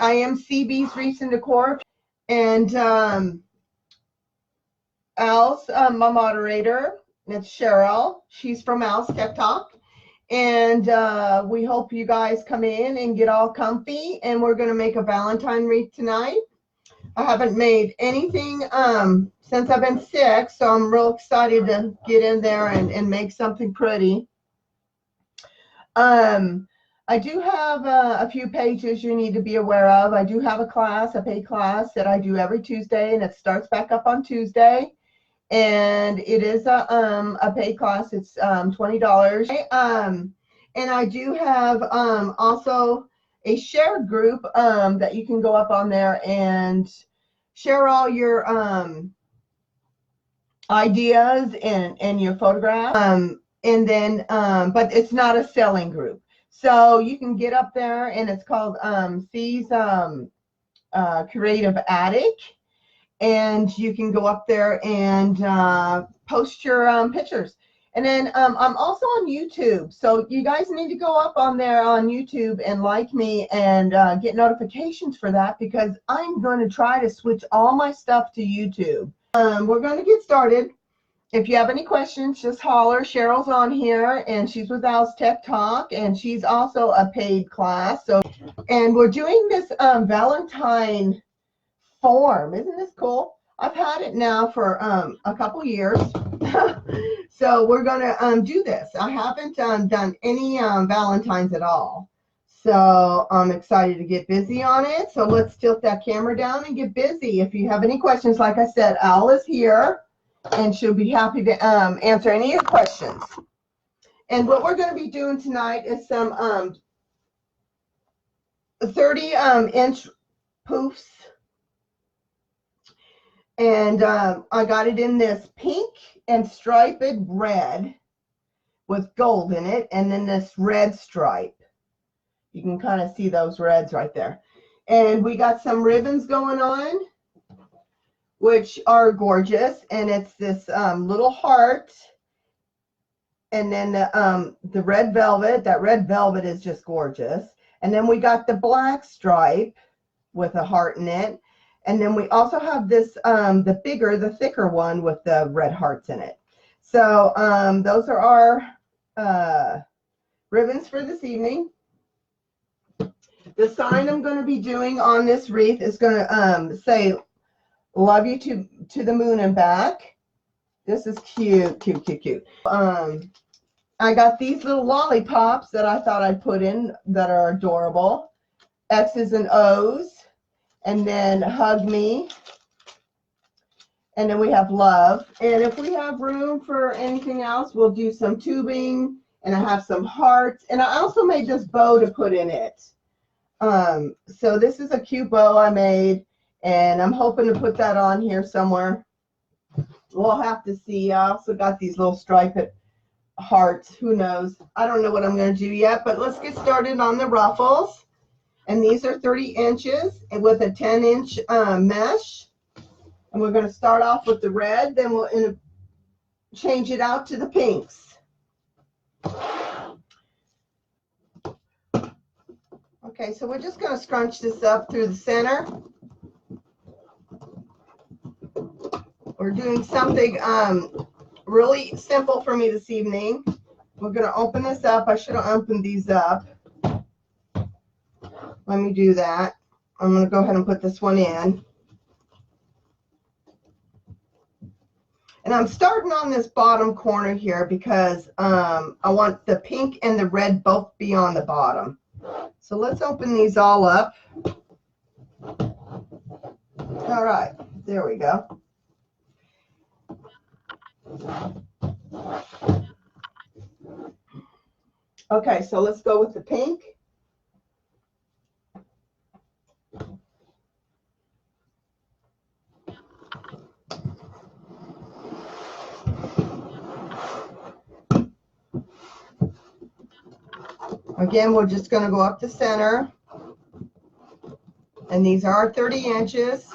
I am CesBes Wreaths and Decor, and Al's my moderator. It's Cheryl. She's from Al's Tech Talk. And we hope you guys come in and get all comfy. And we're going to make a Valentine wreath tonight. I haven't made anything since I've been sick, so I'm real excited to get in there and make something pretty. I do have a few pages you need to be aware of. I do have a class, a paid class that I do every Tuesday, and it starts back up on Tuesday. And it is a paid class. It's $20. And I do have also a shared group that you can go up on there and share all your ideas and your photographs. And then, but it's not a selling group. So you can get up there, and it's called C's Creative Attic. And you can go up there and post your pictures. And then I'm also on YouTube. So you guys need to go up on there on YouTube and like me and get notifications for that, because I'm going to try to switch all my stuff to YouTube. We're going to get started. If you have any questions, just holler. Cheryl's on here, and she's with Al's Tech Talk, and she's also a paid class. So, and we're doing this Valentine form. Isn't this cool? I've had it now for a couple years. So we're going to do this. I haven't done any Valentines at all. So I'm excited to get busy on it. So let's tilt that camera down and get busy. If you have any questions, like I said, Al is here, and she'll be happy to answer any of your questions. And what we're going to be doing tonight is some 30-inch poofs. And I got it in this pink and striped red with gold in it, and then this red stripe. You can kind of see those reds right there. And we got some ribbons going on, which are gorgeous. And it's this little heart. And then the red velvet. That red velvet is just gorgeous. And then we got the black stripe with a heart in it. And then we also have this, the bigger, the thicker one with the red hearts in it. So those are our ribbons for this evening. The sign I'm going to be doing on this wreath is going to say, love you to the moon and back. This is cute, cute, cute, cute. I got these little lollipops that I thought I'd put in that are adorable. X's and O's. And then hug me. And then we have love. And if we have room for anything else, we'll do some tubing. And I have some hearts. And I also made this bow to put in it. So this is a cute bow I made. And I'm hoping to put that on here somewhere. We'll have to see. I also got these little striped hearts. Who knows? I don't know what I'm going to do yet. But let's get started on the ruffles. And these are 30 inches and with a 10-inch mesh. And we're going to start off with the red. Then we'll change it out to the pinks. Okay, so we're just going to scrunch this up through the center. We're doing something really simple for me this evening. We're going to open this up. I should have opened these up. Let me do that. I'm going to go ahead and put this one in. And I'm starting on this bottom corner here because I want the pink and the red both be on the bottom. So let's open these all up. All right, there we go. Okay, so let's go with the pink. Again, we're just going to go up the center. And these are 30 inches.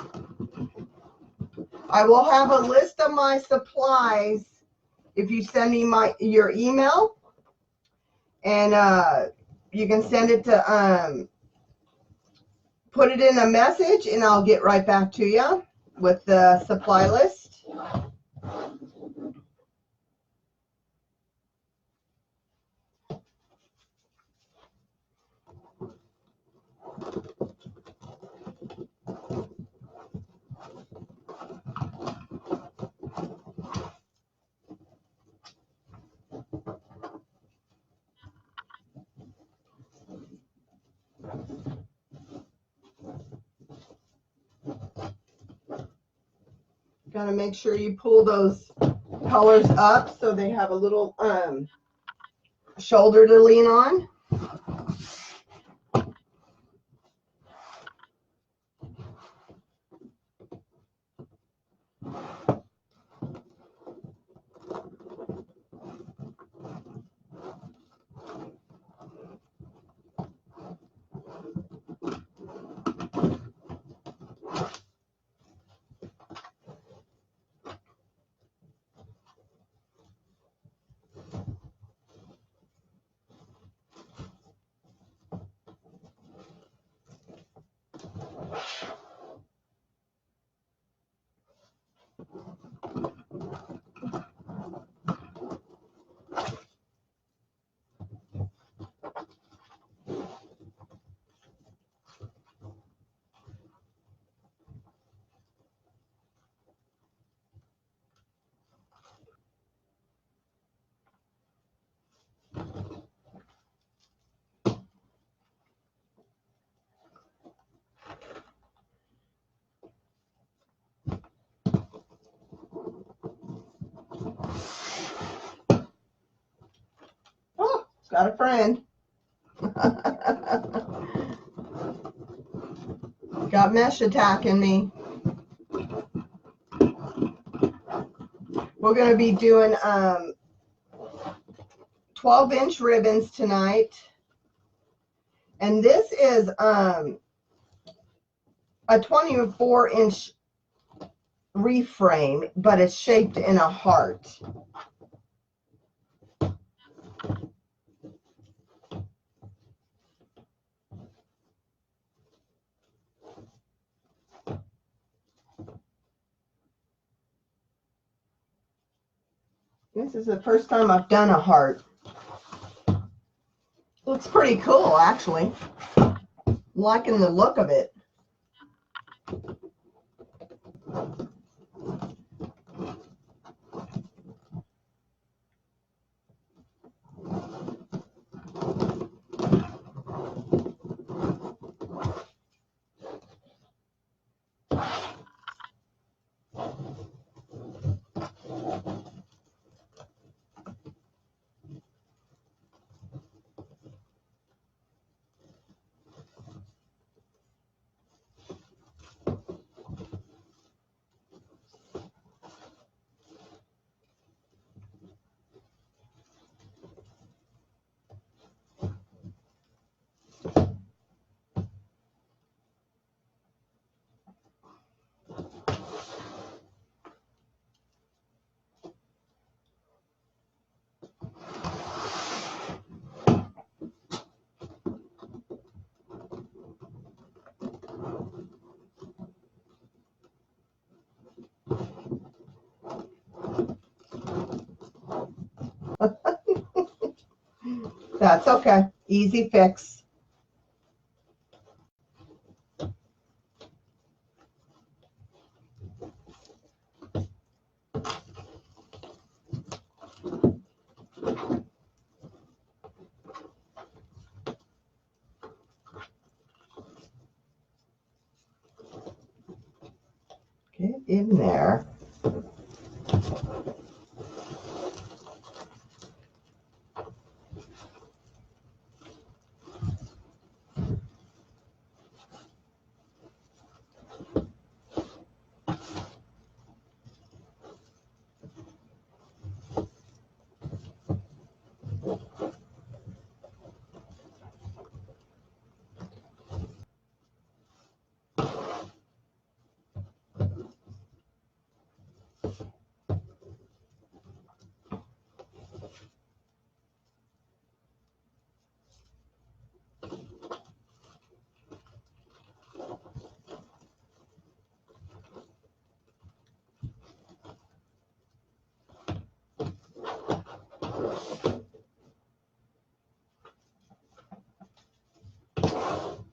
I will have a list of my supplies if you send me your email. And you can send it to put it in a message and I'll get right back to you with the supply list. Gotta make sure you pull those colors up so they have a little shoulder to lean on. Oh, got a friend. Got mesh attacking me. We're going to be doing 12-inch ribbons tonight. And this is a 24-inch wreath frame, but it's shaped in a heart. This is the first time I've done a heart. Looks pretty cool, actually. I'm liking the look of it. That's okay. Easy fix. Get in there.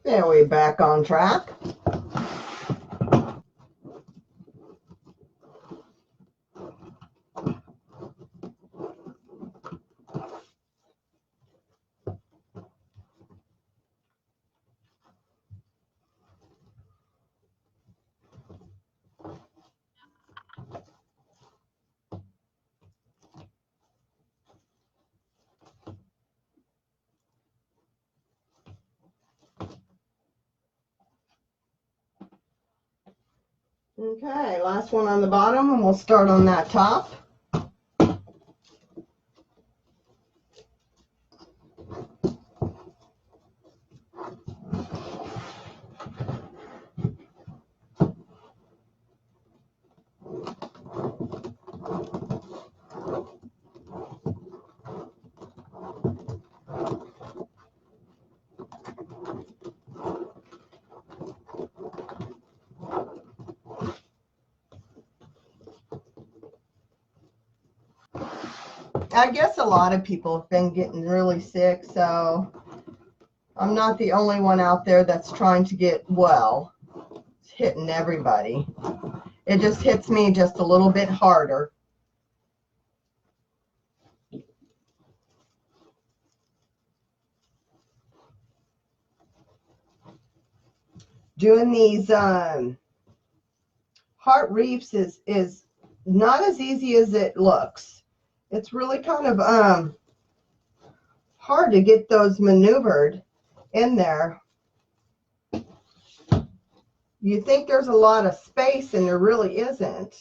There, we're back on track. Okay, last one on the bottom, and we'll start on that top. I guess a lot of people have been getting really sick, so I'm not the only one out there that's trying to get well. It's hitting everybody. It just hits me just a little bit harder. Doing these heart wreaths is not as easy as it looks. It's really kind of hard to get those maneuvered in there. You think there's a lot of space, and there really isn't.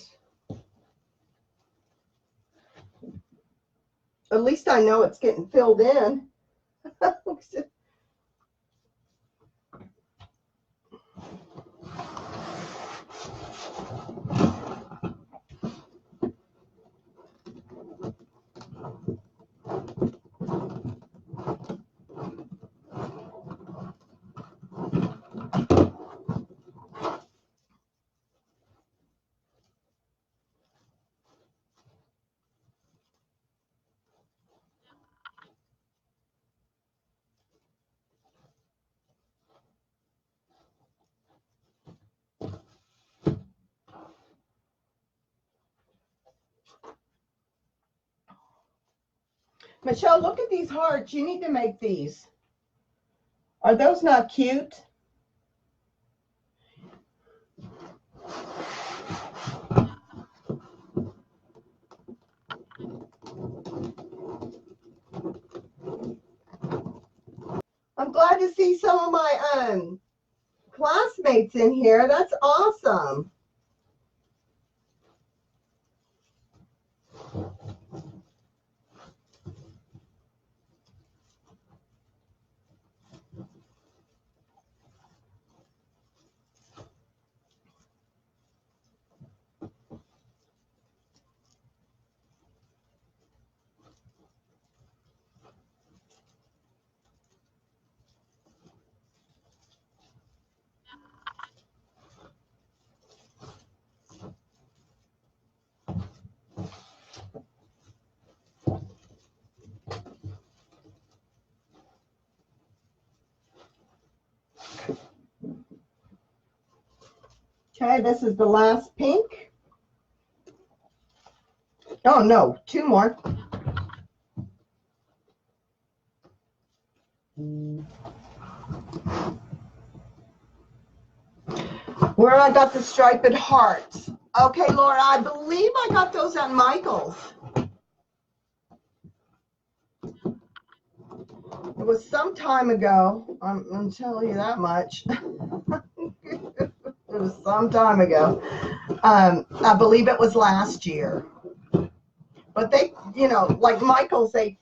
At least I know it's getting filled in. Michelle, look at these hearts. You need to make these. Are those not cute? I'm glad to see some of my classmates in here. That's awesome. Okay, this is the last pink. Oh, no, two more. Where I got the striped hearts. Okay, Laura, I believe I got those at Michael's. It was some time ago. I'm going to tell you that much. It was some time ago. I believe it was last year. But they, you know, like Michael's, they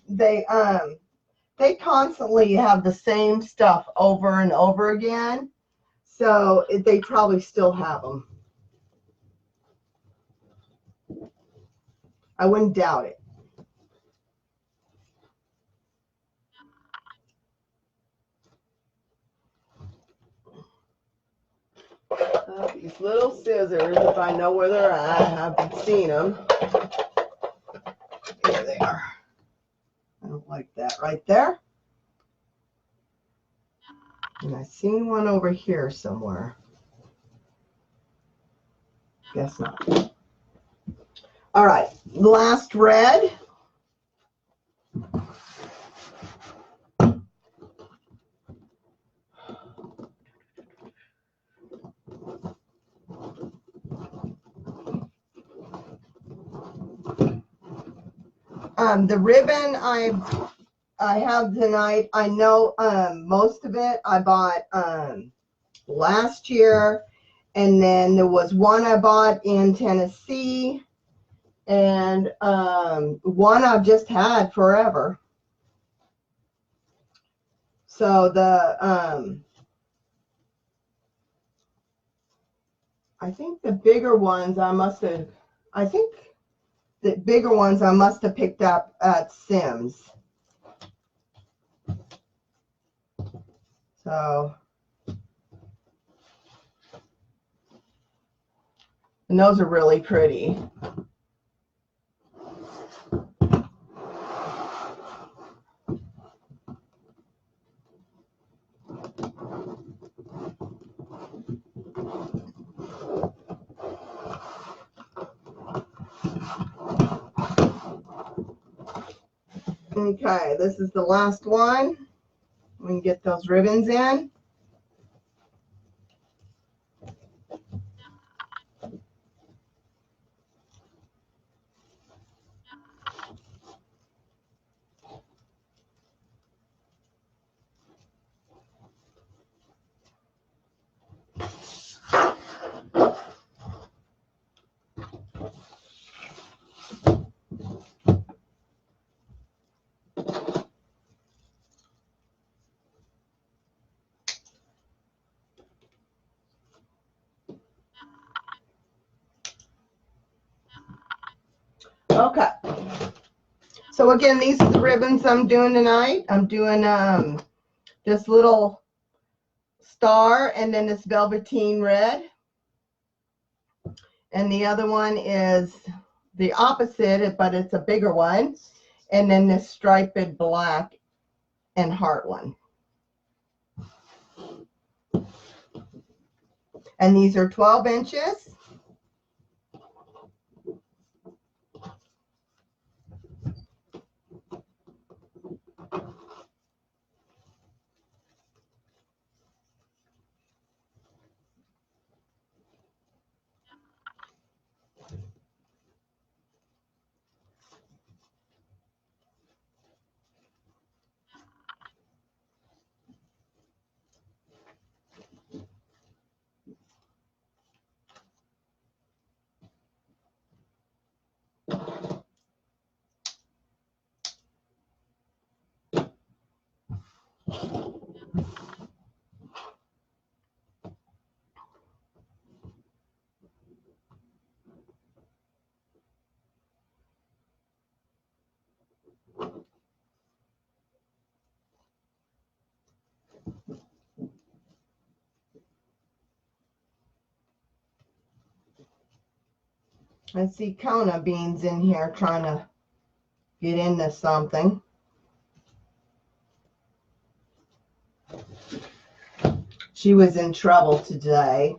constantly have the same stuff over and over again. So they probably still have them. I wouldn't doubt it. These little scissors, if I know where they're at, I haven't seen them. Here they are. I don't like that right there. And I seen one over here somewhere. Guess not. All right, last red. The ribbon I have tonight, I know most of it I bought last year, and then there was one I bought in Tennessee, and one I've just had forever. So the I think the bigger ones I think the bigger ones I must have picked up at Sims. So, and those are really pretty. Okay, this is the last one. We can get those ribbons in. Okay. So again, these are the ribbons I'm doing tonight. I'm doing this little star and then this velveteen red. And the other one is the opposite, but it's a bigger one. And then this striped black and heart one. And these are 12 inches. I see Kona beans in here trying to get into something. She was in trouble today.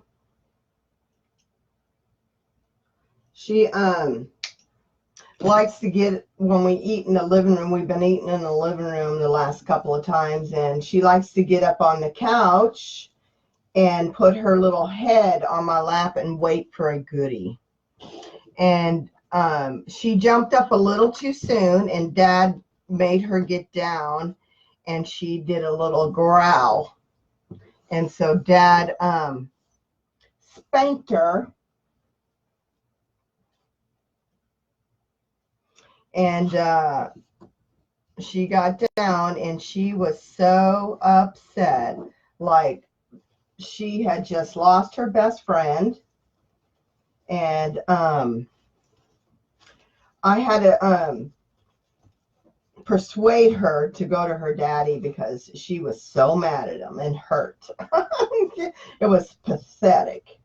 She likes to get, when we eat in the living room, we've been eating in the living room the last couple of times, and she likes to get up on the couch and put her little head on my lap and wait for a goodie. And she jumped up a little too soon, and Dad made her get down, and she did a little growl. And so Dad spanked her, and she got down, and she was so upset, like she had just lost her best friend. And I had to persuade her to go to her daddy because she was so mad at him and hurt. It was pathetic.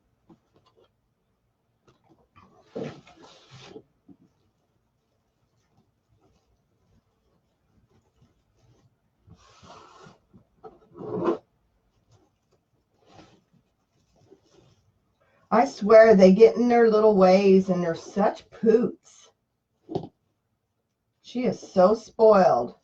I swear they get in their little ways and they're such poots. She is so spoiled.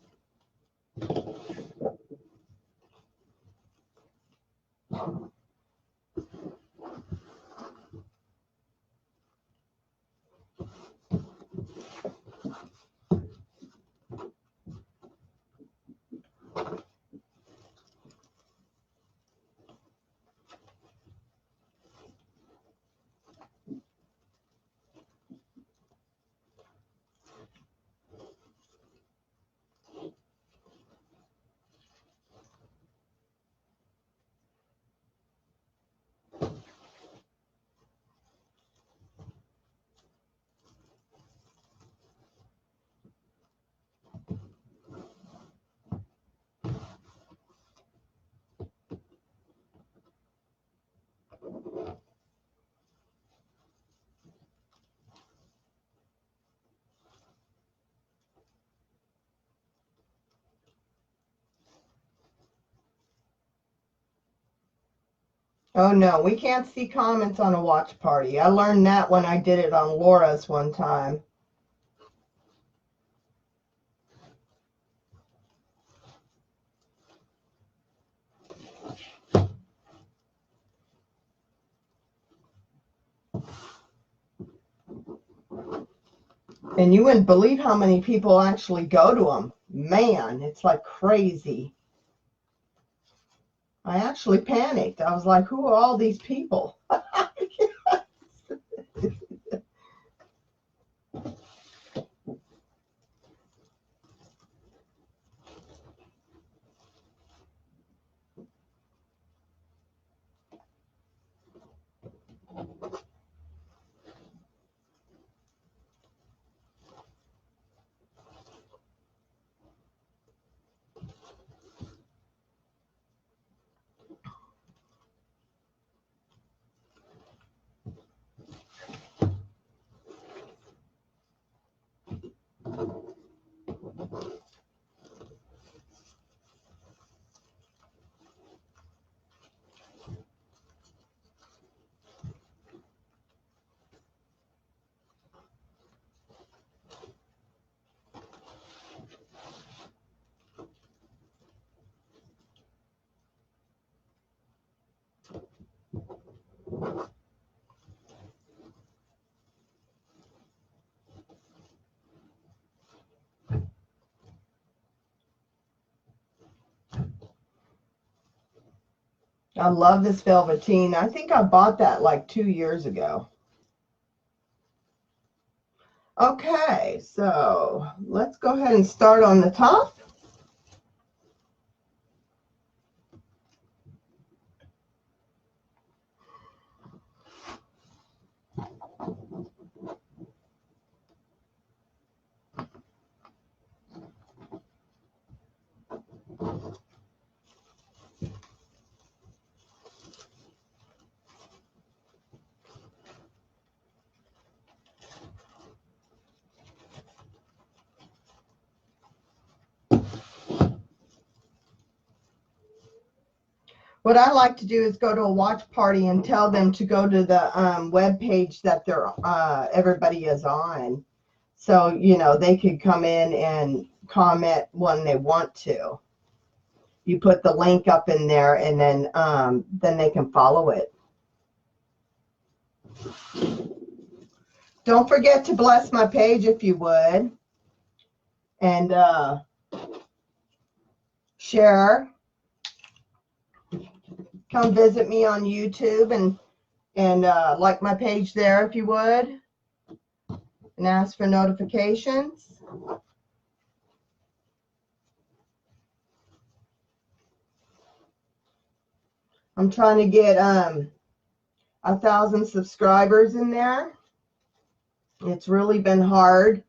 Oh no, we can't see comments on a watch party. I learned that when I did it on Laura's one time. And you wouldn't believe how many people actually go to them. Man, it's like crazy. I actually panicked. I was like, who are all these people? I love this velveteen. I think I bought that like 2 years ago. Okay, so let's go ahead and start on the top. What I like to do is go to a watch party and tell them to go to the web page that they're everybody is on. So, you know, they could come in and comment when they want to. You put the link up in there and then they can follow it. Don't forget to bless my page if you would. And share. Come visit me on YouTube and like my page there if you would. And ask for notifications. I'm trying to get 1,000 subscribers in there. It's really been hard.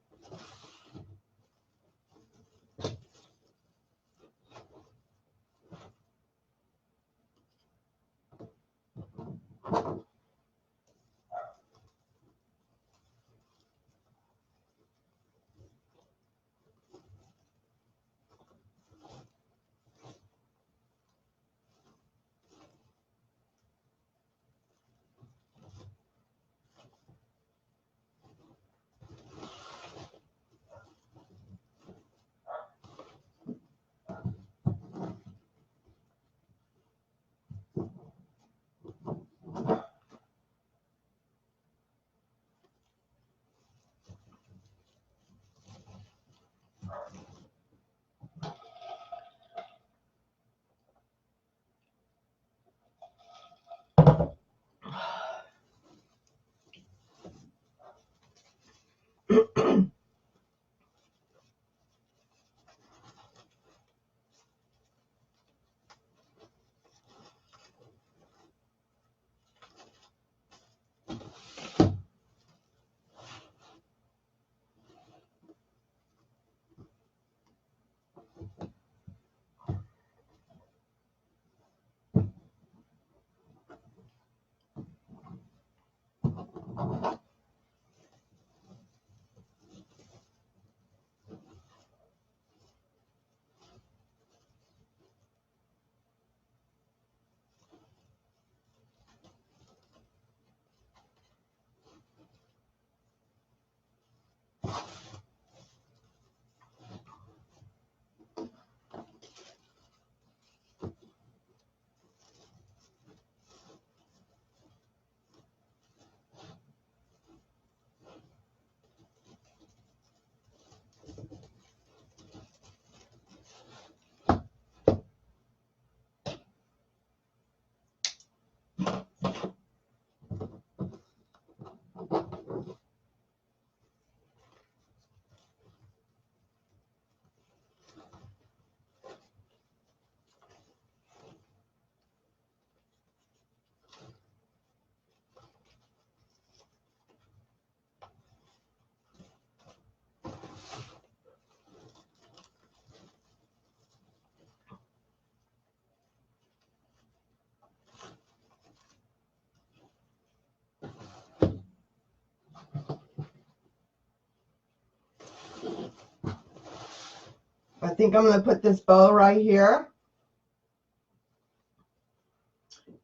think I'm going to put this bow right here.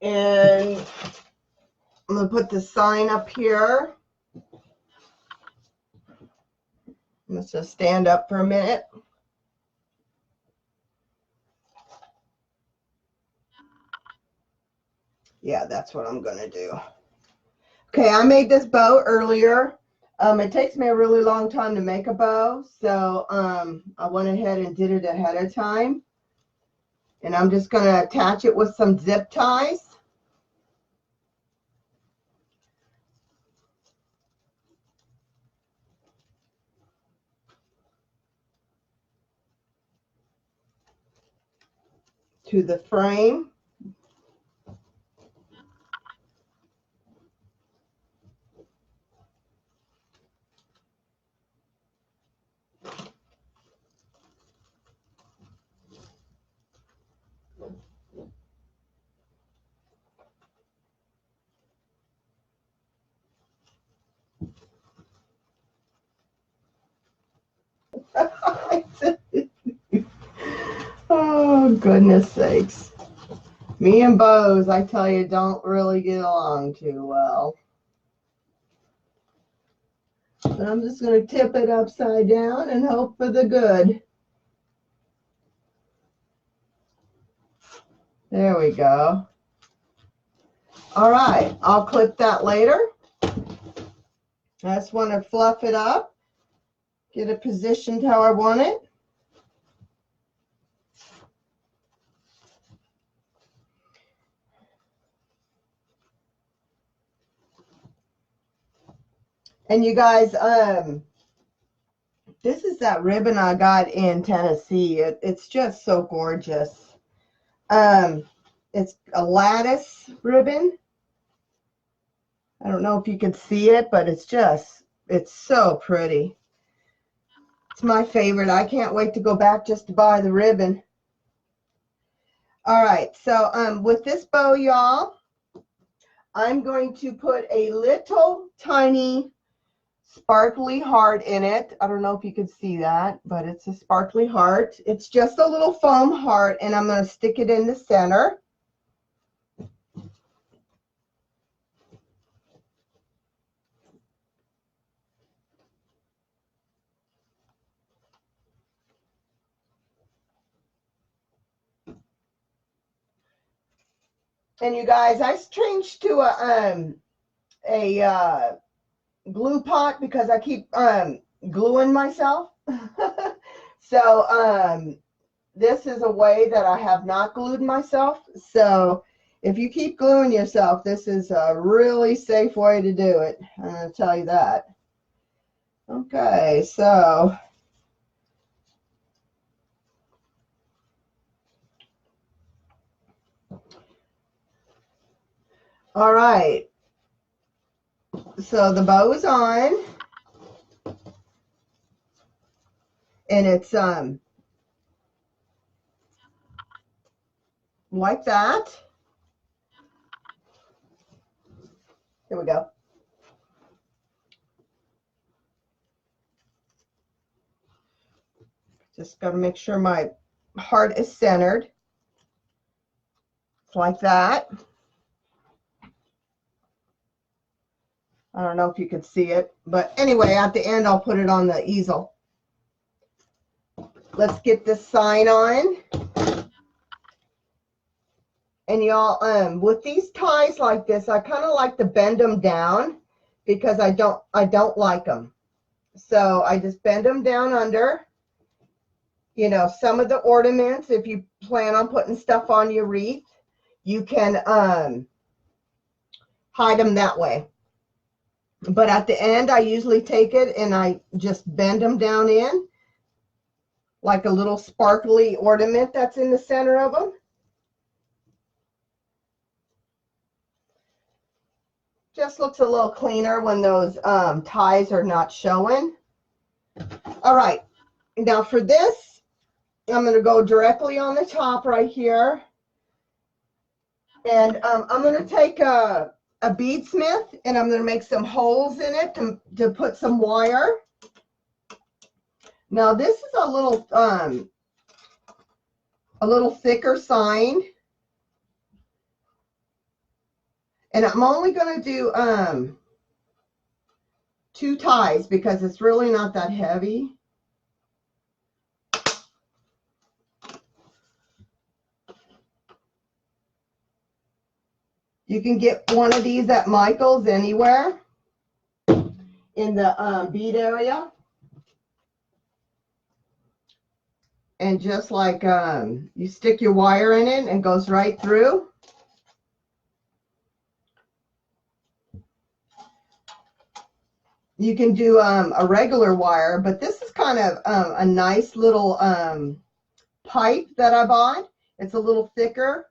And I'm going to put the sign up here. Let's just stand up for a minute. Yeah, that's what I'm going to do. Okay, I made this bow earlier. It takes me a really long time to make a bow, so I went ahead and did it ahead of time. And I'm just going to attach it with some zip ties. To the frame. Oh, goodness sakes. Me and bows, I tell you, don't really get along too well. But I'm just going to tip it upside down and hope for the good. There we go. All right, I'll clip that later. I just want to fluff it up, get it positioned how I want it. And you guys, this is that ribbon I got in Tennessee. It's just so gorgeous. It's a lattice ribbon. I don't know if you can see it, but it's so pretty. It's my favorite. I can't wait to go back just to buy the ribbon. All right, so with this bow, y'all, I'm going to put a little tiny sparkly heart in it. I don't know if you can see that, but it's a sparkly heart. It's just a little foam heart, and I'm going to stick it in the center. And you guys, I changed to a glue pot because I keep gluing myself. So this is a way that I have not glued myself. So if you keep gluing yourself, this is a really safe way to do it. I'm going to tell you that. Okay, so all right. So the bow is on. And it's like that. Here we go. Just got to make sure my heart is centered. It's like that. I don't know if you could see it, but anyway, at the end, I'll put it on the easel. Let's get this sign on. And y'all, with these ties like this, I kind of like to bend them down because I don't like them. So I just bend them down under. You know, some of the ornaments, if you plan on putting stuff on your wreath, you can hide them that way. But at the end, I usually take it and I just bend them down in like a little sparkly ornament that's in the center of them. Just looks a little cleaner when those ties are not showing. All right, now for this, I'm going to go directly on the top right here. And I'm going to take a beadsmith and I'm going to make some holes in it to put some wire. Now this is a little a little thicker sign. And I'm only going to do 2 ties because it's really not that heavy. You can get one of these at Michael's anywhere in the bead area. And just like you stick your wire in it and it goes right through. You can do a regular wire, but this is kind of a nice little pipe that I bought. It's a little thicker,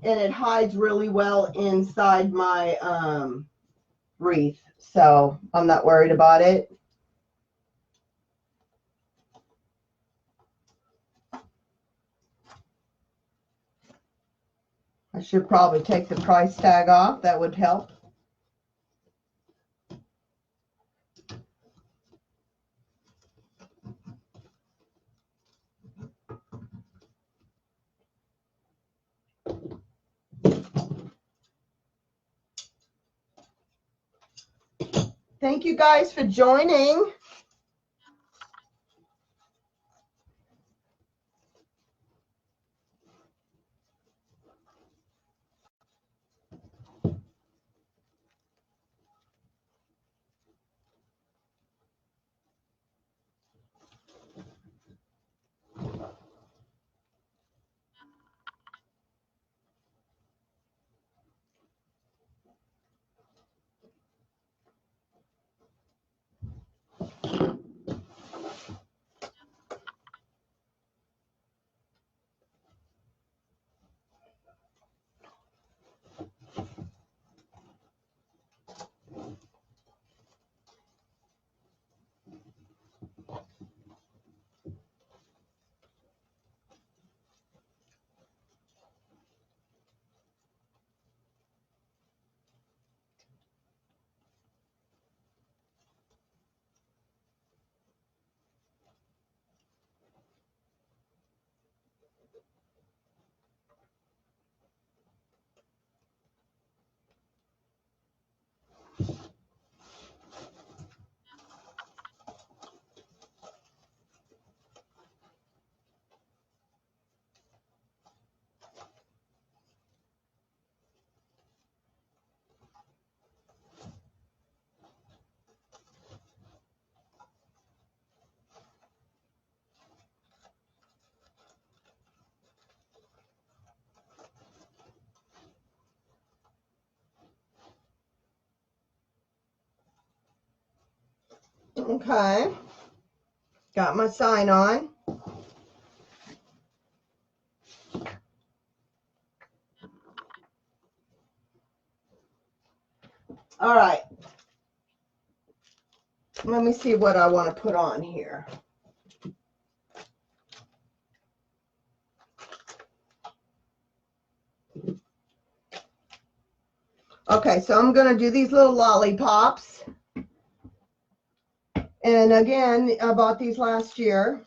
and it hides really well inside my wreath, so I'm not worried about it. I should probably take the price tag off. That would help. Thank you guys for joining. Okay. Got my sign on. All right. Let me see what I want to put on here. Okay, so I'm going to do these little lollipops. And again, I bought these last year.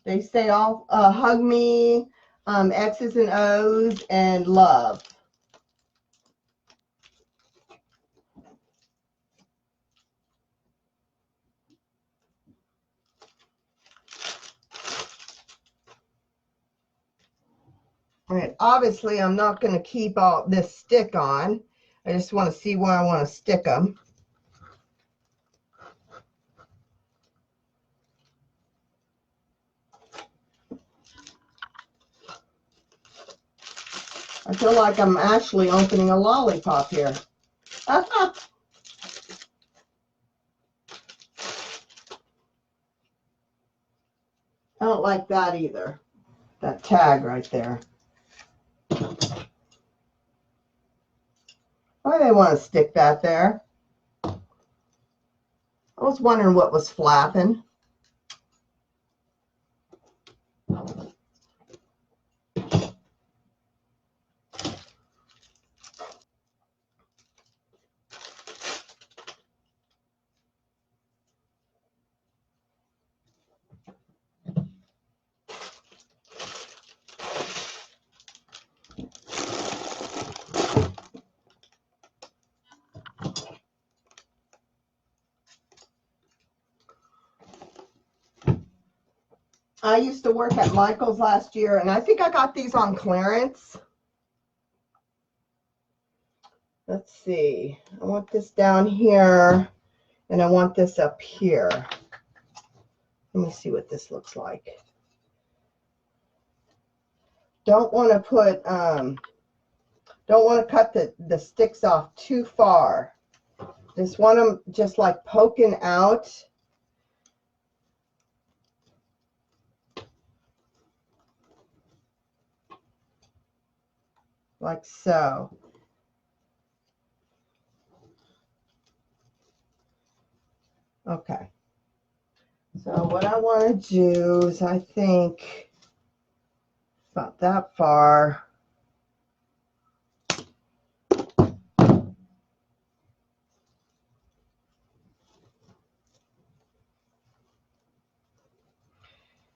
They say all hug me, X's and O's, and love. All right, obviously I'm not going to keep all this stick on. I just want to see where I want to stick them. I feel like I'm actually opening a lollipop here. I don't like that either. That tag right there. Why do they want to stick that there? I was wondering what was flapping. I used to work at Michael's last year, and I think I got these on clearance. Let's see. I want this down here, and I want this up here. Let me see what this looks like. Don't want to put, don't want to cut the sticks off too far. Just want them just like poking out. Like so. Okay. So what I want to do is, I think about that far.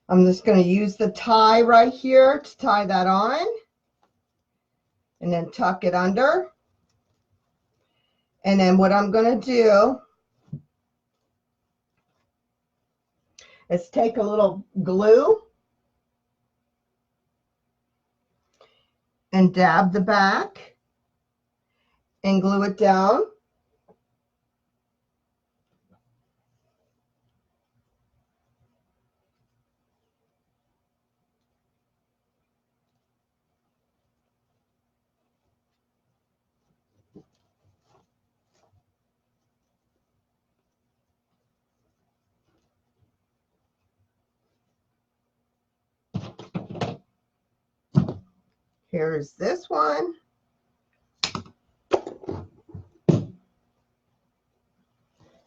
I'm just going to use the tie right here to tie that on, and then tuck it under. And then what I'm going to do is take a little glue and dab the back and glue it down. Here's this one.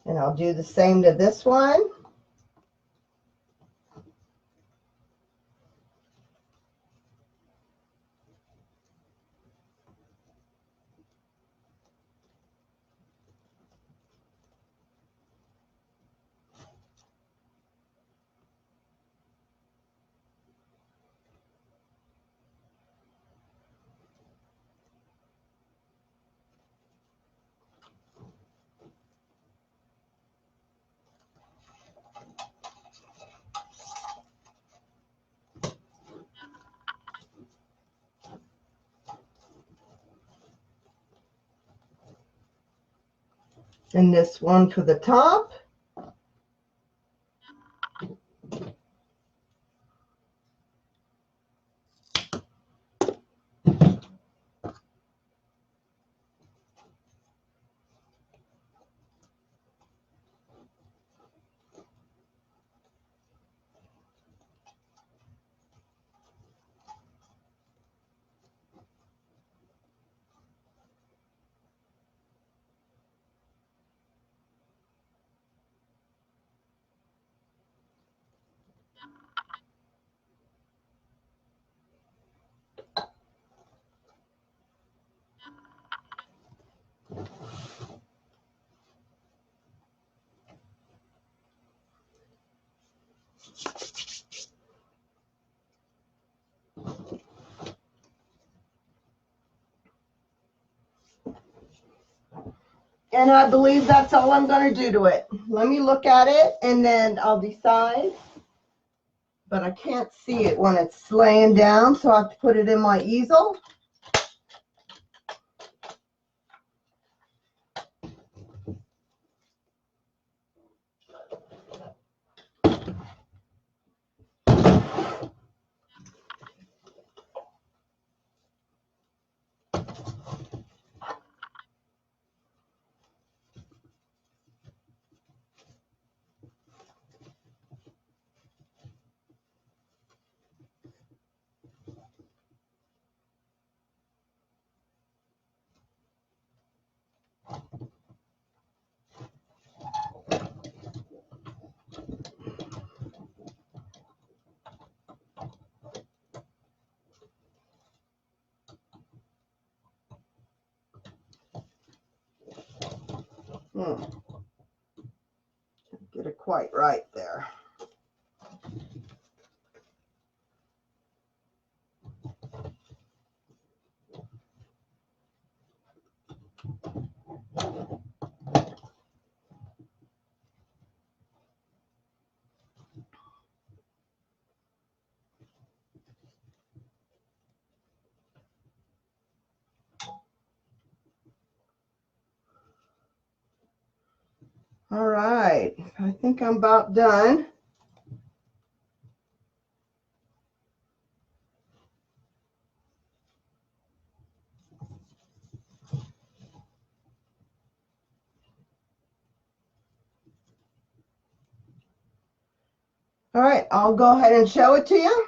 And I'll do the same to this one. And this one for the top. And I believe that's all I'm going to do to it. Let me look at it, and then I'll decide. But I can't see it when it's laying down, so I have to put it in my easel. Get it quite right there. All right, I think I'm about done. All right, I'll go ahead and show it to you.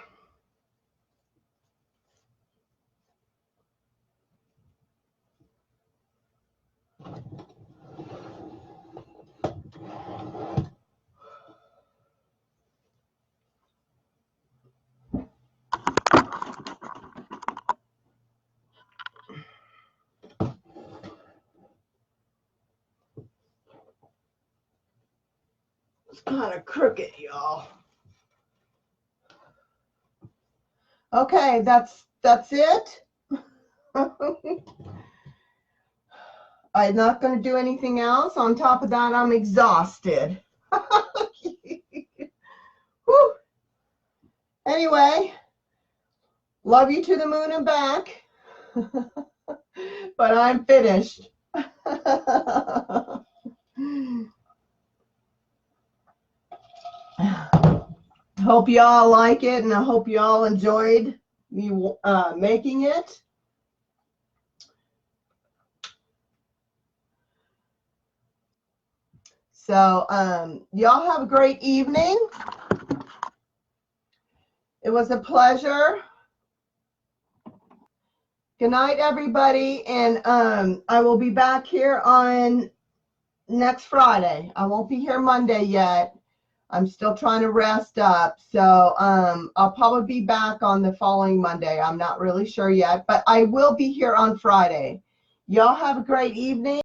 It's kind of crooked, y'all. Okay, that's it. I'm not going to do anything else. On top of that, I'm exhausted. Whew. Anyway, love you to the moon and back. But I'm finished. Hope you all like it, and I hope you all enjoyed me making it. So y'all have a great evening. It was a pleasure. Good night, everybody, and I will be back here on next Friday. I won't be here Monday yet. I'm still trying to rest up, so I'll probably be back on the following Monday. I'm not really sure yet, but I will be here on Friday. Y'all have a great evening.